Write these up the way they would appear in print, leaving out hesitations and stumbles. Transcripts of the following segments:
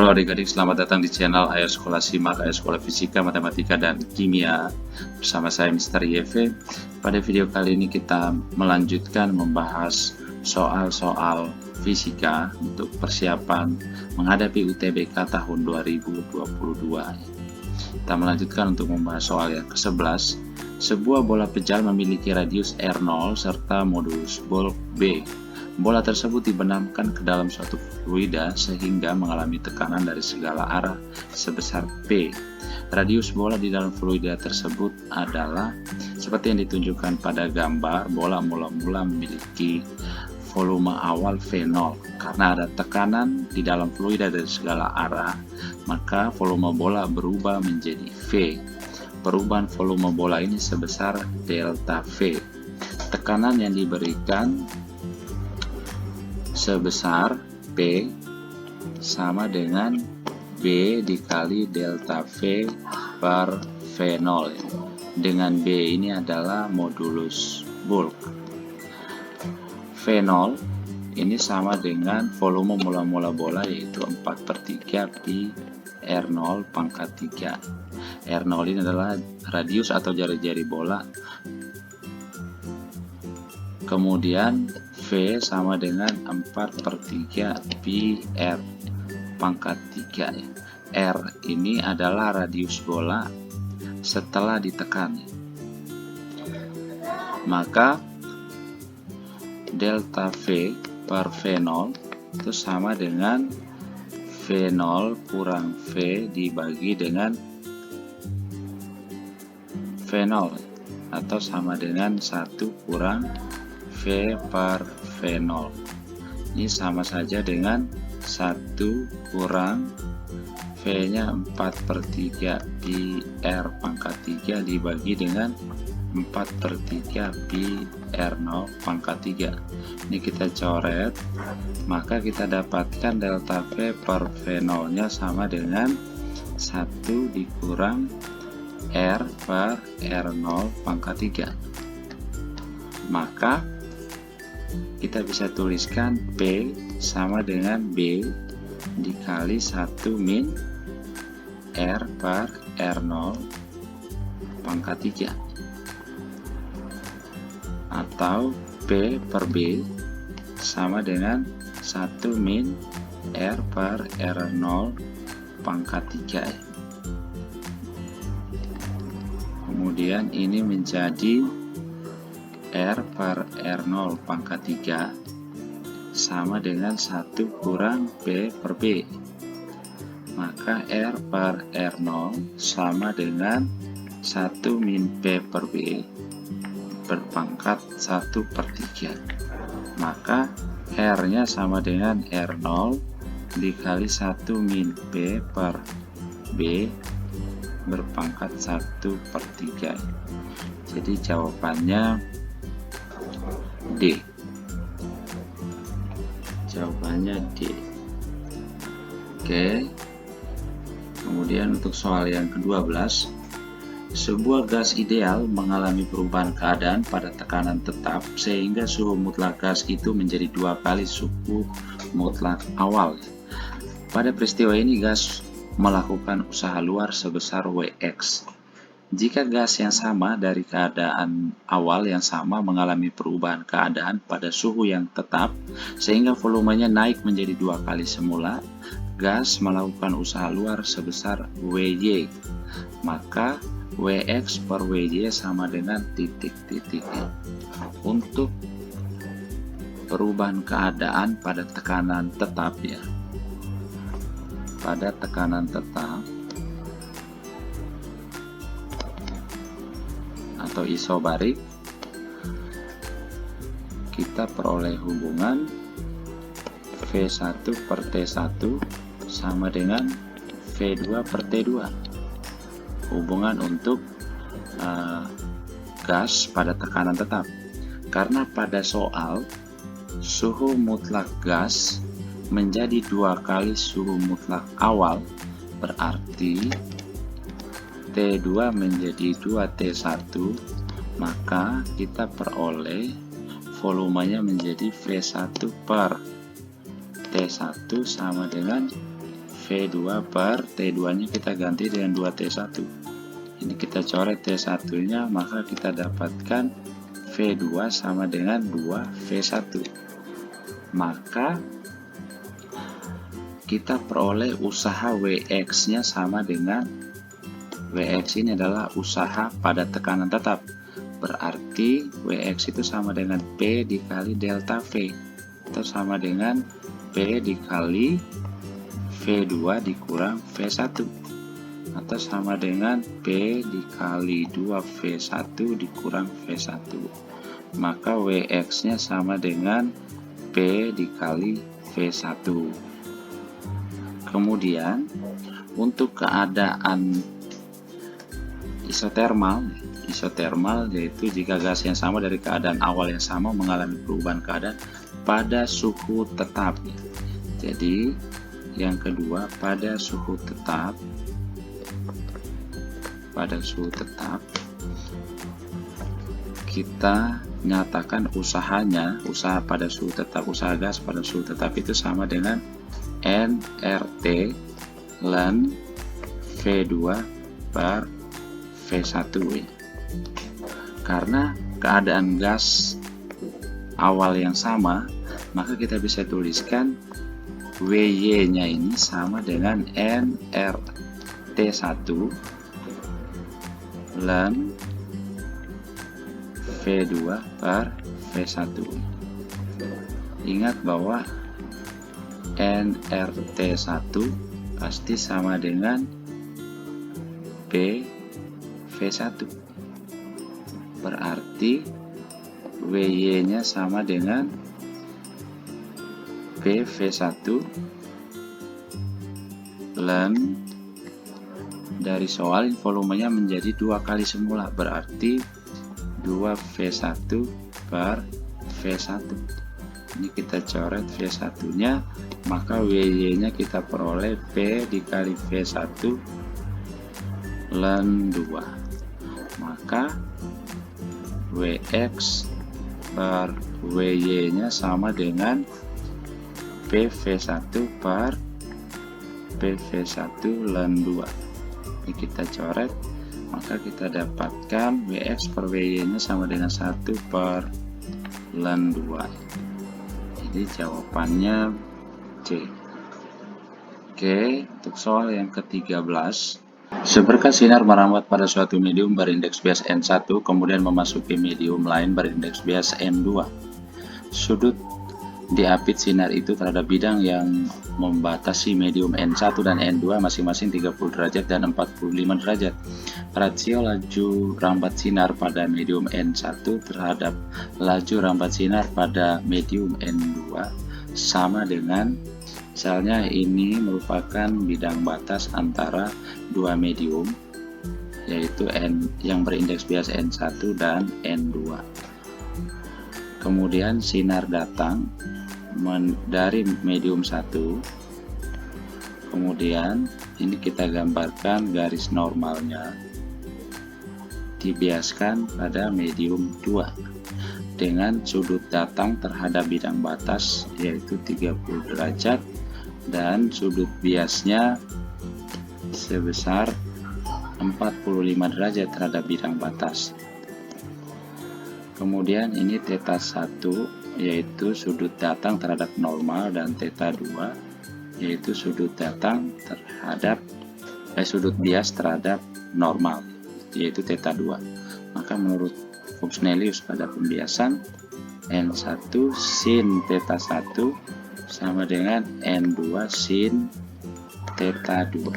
Halo adik-adik, selamat datang di channel Ayo Sekolah Simak, Ayo Sekolah Fisika, Matematika, dan Kimia. Bersama saya Mr. YV. Pada video kali ini kita melanjutkan membahas soal-soal fisika untuk persiapan menghadapi UTBK tahun 2022. Kita melanjutkan untuk membahas soal yang ke-11. Sebuah bola pejal memiliki radius R0 serta modulus bulk B. Bola tersebut dibenamkan ke dalam suatu fluida sehingga mengalami tekanan dari segala arah sebesar P. Radius bola di dalam fluida tersebut adalah seperti yang ditunjukkan pada gambar. Bola mula-mula memiliki volume awal V0. Karena ada tekanan di dalam fluida dari segala arah, maka volume bola berubah menjadi V. Perubahan volume bola ini sebesar delta V. Tekanan yang diberikan sebesar P sama dengan B dikali delta V per V0. Dengan B ini adalah modulus bulk. V0 ini sama dengan volume mula-mula bola, yaitu 4/3 pi R0 pangkat 3. R0 ini adalah radius atau jari-jari bola. Kemudian V sama dengan 4/3 pi R pangkat 3. R ini adalah radius bola setelah ditekan. Maka delta V per V0 itu sama dengan V0 kurang V dibagi dengan V0, atau sama dengan 1 kurang V per V0. Ini sama saja dengan 1 kurang V nya 4/3 pi R pangkat 3 dibagi dengan 4/3 pi R0 pangkat 3. Ini kita coret, maka kita dapatkan delta V per V0 nya sama dengan 1 dikurang R per R0 pangkat 3. Maka kita bisa tuliskan P sama dengan B dikali 1 min R per R0 pangkat 3, atau P per B sama dengan 1 min R per R0 pangkat 3. Kemudian ini menjadi R per R0 pangkat 3 sama dengan 1 kurang P per B. Maka R per R0 sama dengan 1 min P per B berpangkat 1/3. Maka R nya sama dengan R0 dikali 1 min P per B berpangkat 1/3. Jadi jawabannya D. Jawabannya D. Oke. Kemudian untuk soal yang ke-12, sebuah gas ideal mengalami perubahan keadaan pada tekanan tetap sehingga suhu mutlak gas itu menjadi 2 kali suhu mutlak awal. Pada peristiwa ini gas melakukan usaha luar sebesar Wx. Jika gas yang sama dari keadaan awal yang sama mengalami perubahan keadaan pada suhu yang tetap sehingga volumenya naik menjadi 2 kali semula, gas melakukan usaha luar sebesar Wy. Maka Wx per Wy sama dengan titik-titik. Untuk perubahan keadaan pada tekanan tetap, ya, pada tekanan tetap atau isobarik, kita peroleh hubungan V1 per T1 sama dengan V2 per T2. Hubungan untuk gas pada tekanan tetap. Karena pada soal suhu mutlak gas menjadi 2 kali suhu mutlak awal, berarti T2 menjadi 2T1, maka kita peroleh volumenya menjadi V1 per T1 sama dengan V2 per T2 nya kita ganti dengan 2T1. Ini kita coret T1 nya, maka kita dapatkan V2 sama dengan 2V1. Maka kita peroleh usaha Wx nya sama dengan Wx ini adalah usaha pada tekanan tetap. Berarti Wx itu sama dengan P dikali delta V, atau sama dengan P dikali V2 dikurang V1, atau sama dengan P dikali 2V1 dikurang V1. Maka Wx nya sama dengan P dikali V1. Kemudian untuk keadaan isotermal yaitu jika gas yang sama dari keadaan awal yang sama mengalami perubahan keadaan pada suhu tetap. Jadi yang kedua, pada suhu tetap kita nyatakan usaha pada suhu tetap, usaha gas pada suhu tetap itu sama dengan nRT ln V2 per V1. Karena keadaan gas awal yang sama, maka kita bisa tuliskan WY nya ini sama dengan nRT1 ln V2 per V1. Ingat bahwa nRT1 pasti sama dengan V1. Berarti WY nya sama dengan PV1 ln dari soal volumenya menjadi 2 kali semula, berarti 2V1 per V1. Ini kita coret V1 nya, maka WY nya kita peroleh P dikali V1 ln 2. Maka Wx per WY nya sama dengan PV1 per PV1 ln 2. Ini kita coret, maka kita dapatkan Wx per WY nya sama dengan 1 per ln 2. Jadi jawabannya C. Oke, untuk soal yang ke-13, seberkas sinar merambat pada suatu medium berindeks bias N1 kemudian memasuki medium lain berindeks bias N2. Sudut diapit sinar itu terhadap bidang yang membatasi medium N1 dan N2 masing-masing 30 derajat dan 45 derajat. Rasio laju rambat sinar pada medium N1 terhadap laju rambat sinar pada medium N2 sama dengan, misalnya ini merupakan bidang batas antara dua medium, yaitu N yang berindeks bias N1 dan N2. Kemudian sinar datang dari medium 1. Kemudian ini kita gambarkan garis normalnya dibiaskan pada medium 2 dengan sudut datang terhadap bidang batas yaitu 30 derajat dan sudut biasnya sebesar 45 derajat terhadap bidang batas. Kemudian ini θ1 yaitu sudut datang terhadap normal dan θ2 yaitu sudut datang terhadap sudut bias terhadap normal yaitu θ2. Maka menurut Fuchs-Nelius pada pembiasan N1 sin θ1 sama dengan N2 sin θ2.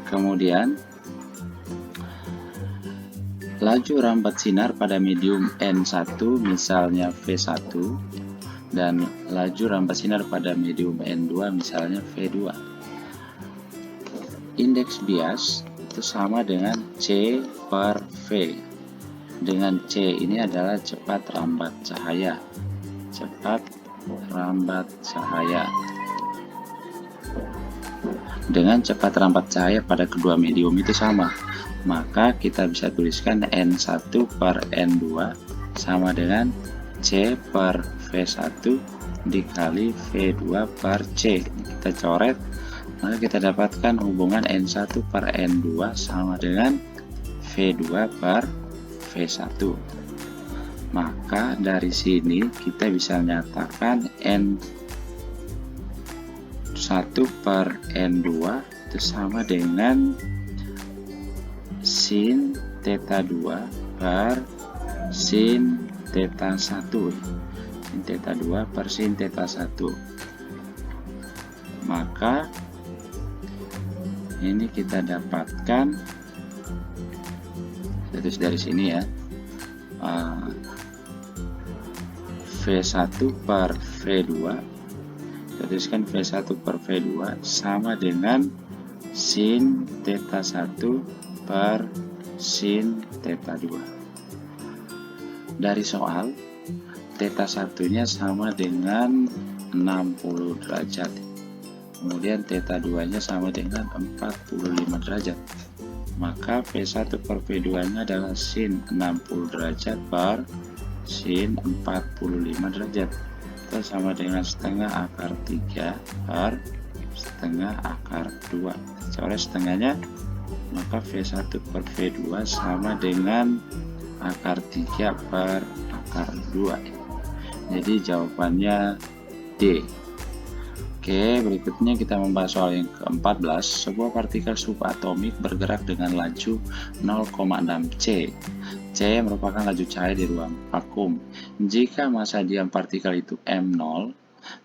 Kemudian laju rambat sinar pada medium N1 misalnya V1 dan laju rambat sinar pada medium N2 misalnya V2. Indeks bias itu sama dengan C per V. Dengan C ini adalah cepat rambat cahaya. Cepat rambat cahaya. Dengan cepat rambat cahaya pada kedua medium itu sama, maka kita bisa tuliskan N1 per N2 sama dengan C per V1 dikali V2 per C. Kita coret, maka kita dapatkan hubungan N1 per N2 sama dengan V2 per V1. Maka dari sini kita bisa menyatakan N1 per N2 itu sama dengan sin theta 2 per sin theta 1. Sin theta 2 per sin theta 1. Maka ini kita dapatkan, terus dari sini ya, V1 per V2, tuliskan V1 per V2 sama dengan sin theta 1 per sin theta 2. Dari soal, theta 1-nya sama dengan 60 derajat. Kemudian theta 2-nya sama dengan 45 derajat. Maka V1 per V2-nya adalah sin 60 derajat per sin 45 derajat. Itu sama dengan setengah akar 3 per setengah akar 2. Coret setengahnya, maka V1 per V2 sama dengan akar 3 per akar 2. Jadi jawabannya D. Oke, berikutnya kita membahas soal yang ke-14. Sebuah partikel subatomik bergerak dengan laju 0,6 C. C merupakan laju cahaya di ruang vakum. Jika massa diam partikel itu M0,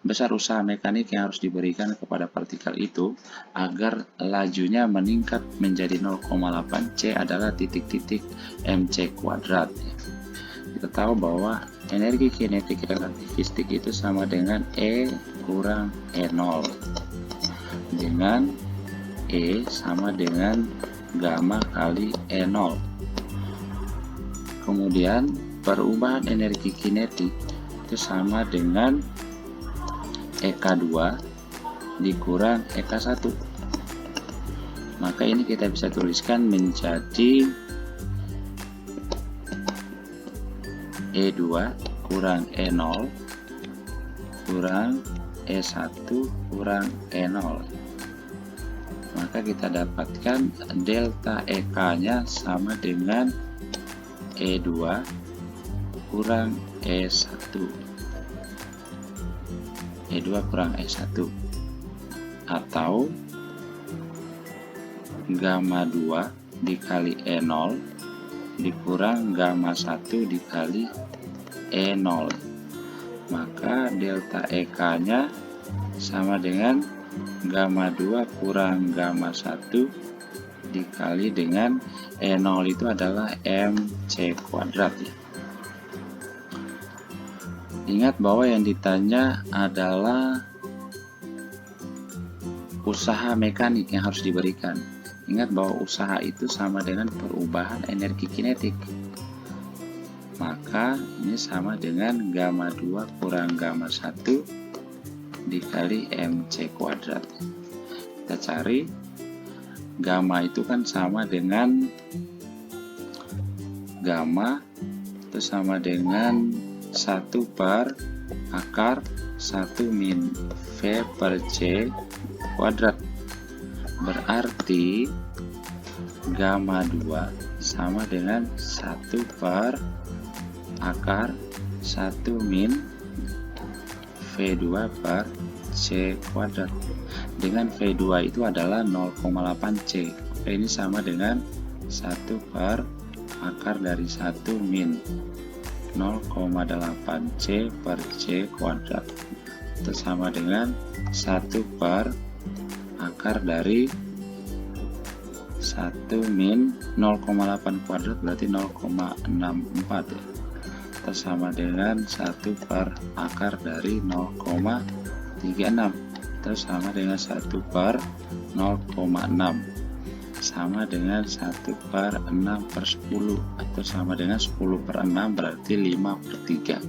besar usaha mekanik yang harus diberikan kepada partikel itu agar lajunya meningkat menjadi 0,8 C adalah titik-titik mc kuadrat. Kita tahu bahwa energi kinetik relativistik itu sama dengan E kurang E0, dengan E sama dengan gamma kali E0. Kemudian perubahan energi kinetik itu sama dengan EK2 dikurang EK1. Maka ini kita bisa tuliskan menjadi E2 kurang E0 kurang E1 kurang E0. Maka kita dapatkan delta EK-nya sama dengan E2 kurang E1. E2 kurang E1. Atau gamma 2 dikali E0 dikurang gamma 1 dikali E0. Maka delta EK-nya sama dengan gamma 2 kurang gamma 1 dikali dengan E0 itu adalah mc kuadrat ya. Ingat bahwa yang ditanya adalah usaha mekanik yang harus diberikan. Ingat bahwa usaha itu sama dengan perubahan energi kinetik. Maka ini sama dengan gamma 2 kurang gamma 1 dikali mc kuadrat. Kita cari gamma itu kan sama dengan gamma itu sama dengan 1 per akar 1 min V per C kuadrat. Berarti gamma 2 sama dengan 1 per akar 1 min V2 per C kuadrat. Dengan V2 itu adalah 0,8 C. Ini sama dengan 1 per akar dari 1 min 0,8 C per C kuadrat. Itu sama dengan 1 per akar dari 1 min 0,8 kuadrat berarti 0,64 ya. Itu sama dengan 1 per akar dari 0,36. Itu sama dengan 1 per 0,6 sama dengan 1 per 6 per 10 atau sama dengan 10 per 6 berarti 5 per 3.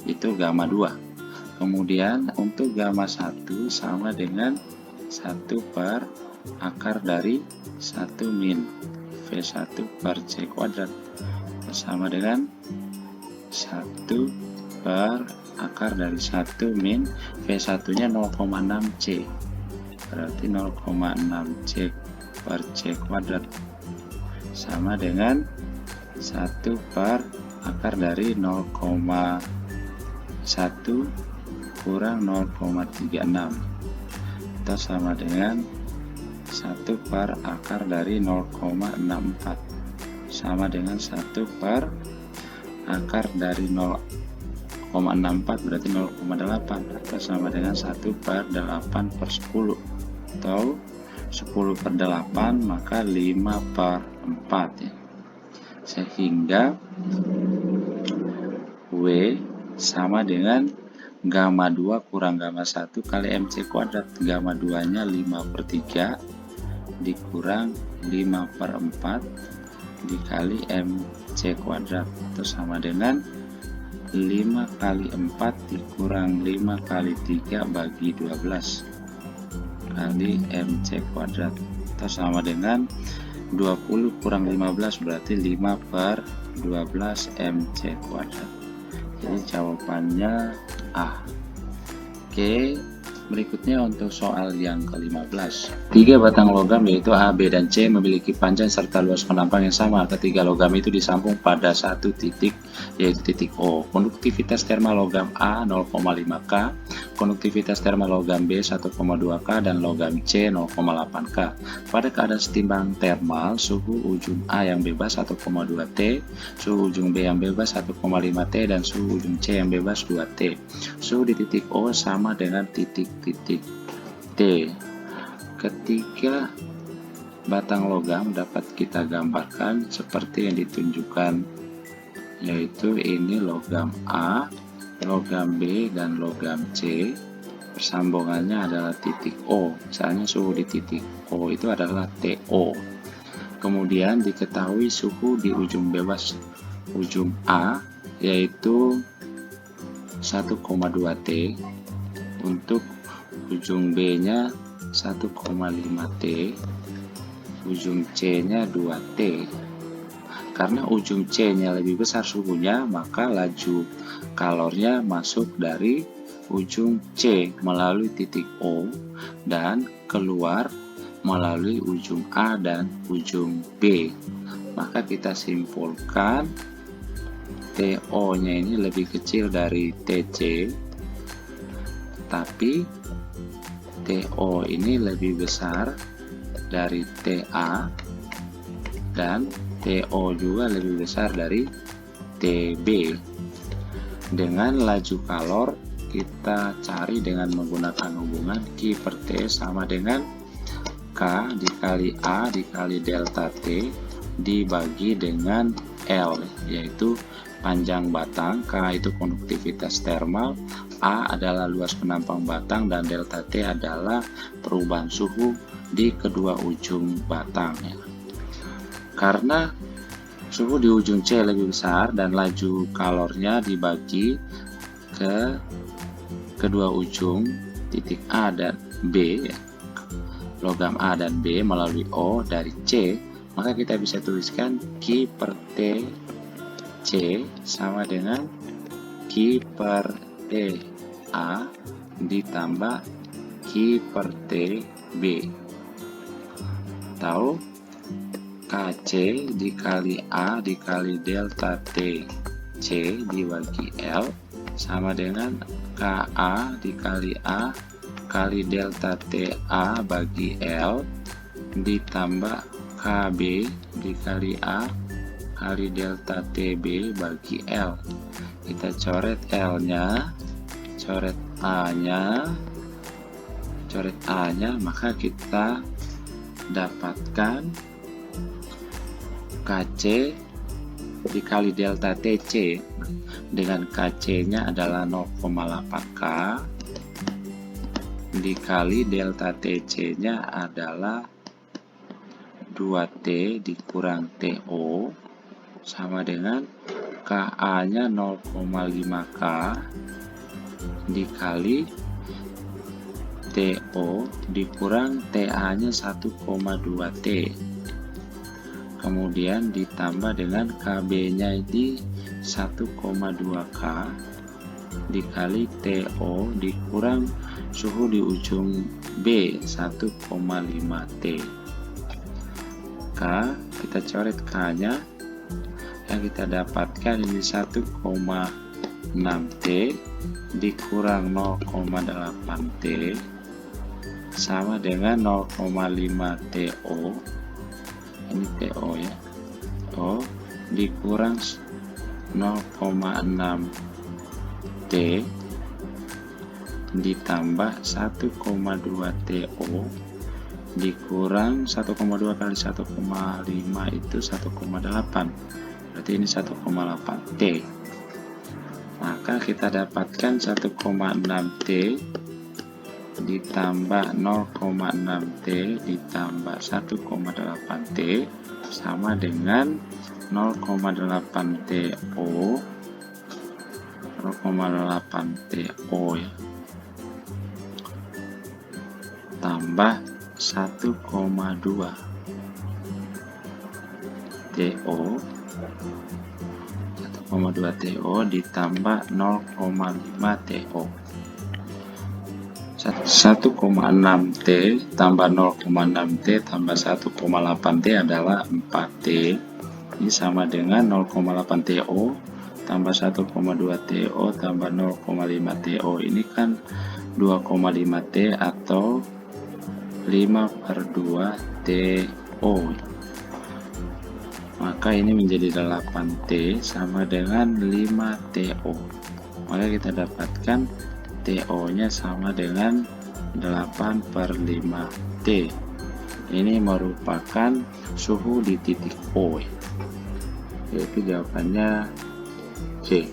Itu gamma 2. Kemudian untuk gamma 1 sama dengan 1 per akar dari 1 min V1 per C kuadrat sama dengan 1 per akar dari 1 min V1 nya 0,6 C. berarti 0,6 C per C kuadrat sama dengan 1 per akar dari 0,1 kurang 0,36 atau sama dengan 1 per akar dari 0,64 sama dengan 1 per akar dari 0,64 berarti 0,8 atau sama dengan 1 per 8 per 10 atau 10 per 8 maka 5 per 4 ya. Sehingga W sama dengan gamma 2 kurang gamma 1 kali MC kuadrat. Gamma 2 nya 5 per 3 dikurang 5 per 4 dikali MC kuadrat itu sama dengan 5 kali 4 dikurang 5 kali 3 bagi 12 kali MC kuadrat itu sama dengan 20 kurang 15 berarti 5 per 12 MC kuadrat. Jadi jawabannya A. Oke, berikutnya untuk soal yang ke-15. 3 batang logam yaitu A, B, dan C memiliki panjang serta luas penampang yang sama. Ketiga logam itu disambung pada satu titik yaitu titik O. Konduktivitas termal logam A 0,5 K, konduktivitas termal logam B 1,2 K, dan logam C 0,8 K. Pada keadaan setimbang termal, suhu ujung A yang bebas 1,2 T, suhu ujung B yang bebas 1,5 T, dan suhu ujung C yang bebas 2 T. Suhu di titik O sama dengan titik-titik T. Ketiga batang logam dapat kita gambarkan seperti yang ditunjukkan, yaitu ini logam A, logam B, dan logam C. Persambungannya adalah titik O, misalnya suhu di titik O itu adalah TO. Kemudian diketahui suhu di ujung bebas ujung A yaitu 1,2 T, untuk ujung B nya 1,5 T, ujung C nya 2 T. Karena ujung C nya lebih besar suhunya, maka laju kalornya masuk dari ujung C melalui titik O dan keluar melalui ujung A dan ujung B. Maka kita simpulkan TO nya ini lebih kecil dari TC, tapi TO ini lebih besar dari TA, dan TO juga lebih besar dari TB. Dengan laju kalor kita cari dengan menggunakan hubungan Q per T sama dengan K dikali A dikali delta T dibagi dengan L, yaitu panjang batang, K itu konduktivitas termal, A adalah luas penampang batang, dan delta T adalah perubahan suhu di kedua ujung batang ya. Karena suhu di ujung C lebih besar dan laju kalornya dibagi ke kedua ujung titik A dan B ya, logam A dan B melalui O dari C, maka kita bisa tuliskan Q per T C sama dengan Q per T A ditambah Q per T B, atau KC dikali A dikali delta T C dibagi L sama dengan KA dikali A kali delta TA bagi L ditambah KB dikali A kali delta TB bagi L. Kita coret L nya, coret A nya, coret A nya, maka kita dapatkan KC dikali delta TC dengan KC nya adalah 0,8 K dikali delta TC nya adalah 2T dikurang TO sama dengan KA nya 0,5 K dikali TO dikurang TA nya 1,2 T, kemudian ditambah dengan KB nya ini 1,2 K dikali TO dikurang suhu di ujung B 1,5 T. K, kita coret K nya, yang kita dapatkan ini 1,6 T dikurang 0,8 T sama dengan 0,5 TO. Ini TO ya, O dikurang 0,6 T ditambah 1,2 TO dikurang 1,2 kali 1,5 itu 1,8, berarti ini 1,8 T. Maka kita dapatkan 1,6 T ditambah 0,6 T ditambah 1,8 T sama dengan 0,8 TO, 0,8 TO ya, tambah 1,2 TO, 1,2 TO ditambah 0,5 TO. 1,6 T tambah 0,6 T tambah 1,8 T adalah 4 T. Ini sama dengan 0,8 TO tambah 1,2 TO tambah 0,5 TO. Ini kan 2,5 T atau 5/2 TO. Maka ini menjadi 8 T sama dengan 5 TO. Maka kita dapatkan TO nya sama dengan 8/5 T. Ini merupakan suhu di titik O, yaitu jawabannya C.